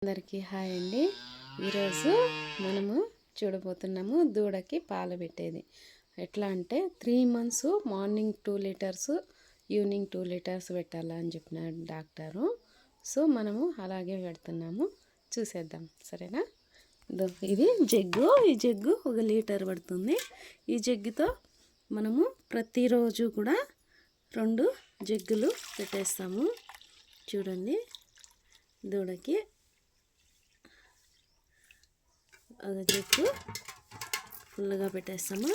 అందరికీ హాయ్ అండి. ఈరోజు మనము చూడబోతున్నాము దూడకి పాలు పెట్టేది ఎట్లా అంటే 3 months morning 2 liters evening 2 liters పెట్టాలని చెప్పినాడు డాక్టరు. సో మనము అలాగే పెడుతున్నాము, చూసేద్దాం సరేనా. ఇది జగ్గు, ఈ జగ్గు 1 లీటర్ పడుతుంది. ఈ జగ్గుతో మనము ప్రతిరోజు కూడా 2 జగ్గులు పెట్టేస్తాము. చూడండి, దూడకి ఒక జగ్గు ఫుల్గా పెట్టేస్తాము.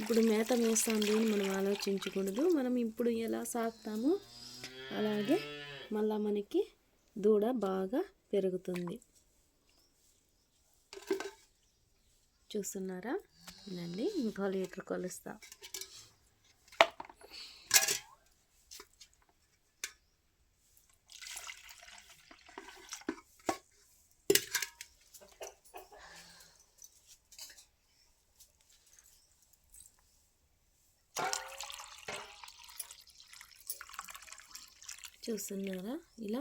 ఇప్పుడు మేత వేస్తుంది అని మనం ఆలోచించకూడదు. మనం ఇప్పుడు ఎలా సాగుతామో అలాగే మళ్ళీ మనకి దూడ బాగా పెరుగుతుంది. చూస్తున్నారా, నండి ఇంకో లీటర్ కొలుస్తా. చూస్తున్నారా, ఇలా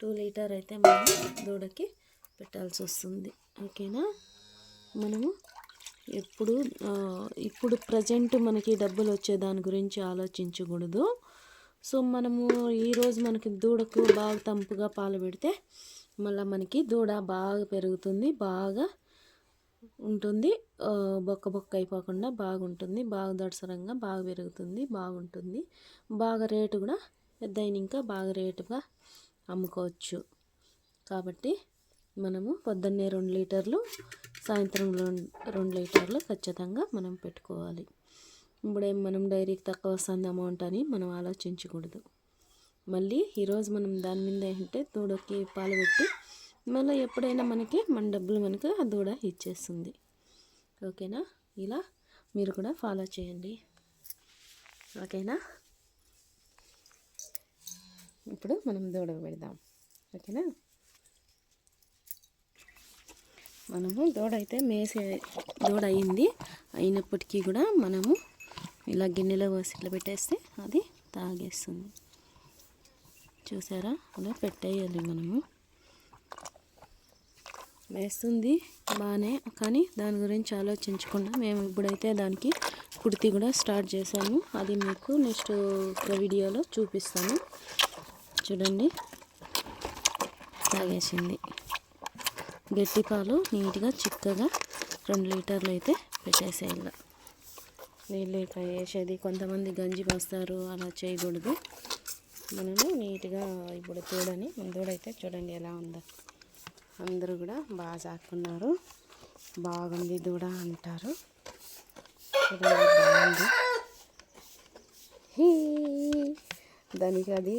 2 లీటర్ అయితే మనం దూడకి పెట్టాల్సి వస్తుంది. ఓకేనా. మనము ఇప్పుడు ప్రజెంట్ మనకి డబ్బులు వచ్చే దాని గురించి ఆలోచించకూడదు. సో మనము ఈరోజు మనకి దూడకు బాగా తంపుగా పాలు పెడితే మళ్ళీ మనకి దూడ బాగా పెరుగుతుంది, బాగా ఉంటుంది, బొక్క అయిపోకుండా బాగుంటుంది, బాగా దడసరంగా బాగా పెరుగుతుంది, బాగుంటుంది, బాగా రేటు కూడా పెద్ద ఇంకా బాగా రేటుగా అమ్ముకోవచ్చు. కాబట్టి మనము పొద్దున్నే 2 లీటర్లు, సాయంత్రం 2 లీటర్లు ఖచ్చితంగా మనం పెట్టుకోవాలి. ఇప్పుడేం మనం డైరీకి తక్కువ వస్తుంది అమౌంట్ అని మనం ఆలోచించకూడదు. మళ్ళీ ఈరోజు మనం దాని మీద ఏంటంటే దూడకి పాలు పెట్టి మళ్ళీ ఎప్పుడైనా మన డబ్బులు మనకు ఆ దూడ ఇచ్చేస్తుంది. ఓకేనా. ఇలా మీరు కూడా ఫాలో చేయండి. ఓకేనా. ఇప్పుడు మనం దూడకు పెడదాం. ఓకేనా. మనము దూడ అయితే మేసే దూడ అయినప్పటికీ కూడా మనము ఇలా గిన్నెలో పోసి ఇట్లా పెట్టేస్తే అది తాగేస్తుంది. చూసారా, అలా పెట్టేయాలి. మనము వేస్తుంది బాగానే, కానీ దాని గురించి ఆలోచించకుండా మేము ఇప్పుడైతే దానికి కుర్తి కూడా స్టార్ట్ చేశాము. అది మీకు నెక్స్ట్ వీడియోలో చూపిస్తాను. చూడండి, తాగేసింది. గట్టి పాలు నీట్గా చిక్కగా 2 లీటర్లు అయితే పెట్టేసేయాలి. నీళ్ళు ఇట్లా వేసేది కొంతమంది గంజి పోస్తారు, అలా చేయకూడదు. మనము నీట్గా ఇప్పుడు చూడని దూడైతే చూడండి ఎలా ఉందో. అందరూ కూడా బాగా సాకున్నారు, బాగుంది దూడ అంటారు. చూడండి, బాగుంది. దానికి అది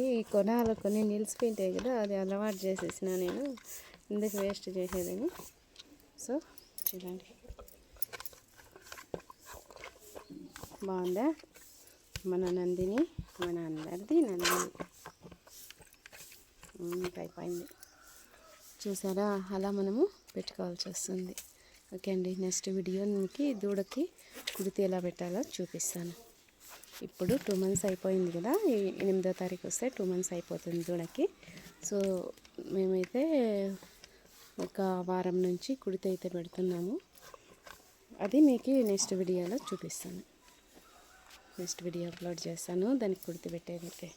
కొన్ని నిలిచిపోయింటాయి కదా, అది అలవాటు చేసేసిన నేను, ఎందుకు వేస్ట్ చేసేదని. సో చూడండి, బాగుందా మన నందిని, మన అందరిది నందిని అయిపోయింది. చూసారా, అలా మనము పెట్టుకోవాల్సి వస్తుంది. ఓకే అండి, నెక్స్ట్ వీడియో మీకు దూడకి కుడితి ఎలా పెట్టాలో చూపిస్తాను. ఇప్పుడు 2 months అయిపోయింది కదా, 8వ తారీఖు వస్తే 2 months అయిపోతుంది దూడకి. సో మేమైతే ఒక వారం నుంచి కుడితి అయితే పెడుతున్నాము. అది మీకు నెక్స్ట్ వీడియోలో చూపిస్తాను. నెక్స్ట్ వీడియో అప్లోడ్ చేస్తాను దానికి కుడితి పెట్టేది.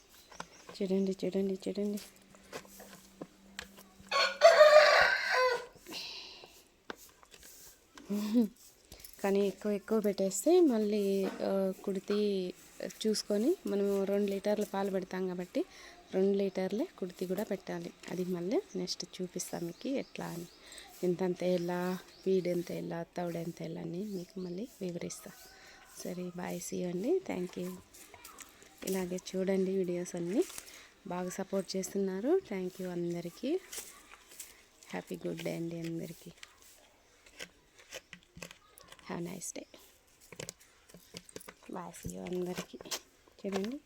చూడండి చూడండి చూడండి. కానీ ఎక్కువ పెట్టేస్తే మళ్ళీ కుడితి చూసుకొని మనము 2 లీటర్లు పాలు పెడతాం కాబట్టి 2 లీటర్లే కుడితి కూడా పెట్టాలి. అది మళ్ళీ నెక్స్ట్ చూపిస్తాం మీకు ఎట్లా అని, ఎంతంత ఎలా, ఫీడ్ ఎంత ఎలా, తౌడు ఎంత ఎలా అని మీకు మళ్ళీ వివరిస్తా. సరే, బాయ్, సీ యూ అండి. Thank you. ఇలాగే చూడండి, వీడియోస్ అన్నీ బాగా సపోర్ట్ చేస్తున్నారు. థ్యాంక్ యూ అందరికీ. హ్యాపీ గుడ్ డే అండి అందరికీ. Have nice day. Bye, see you అందరికీ. చూడండి.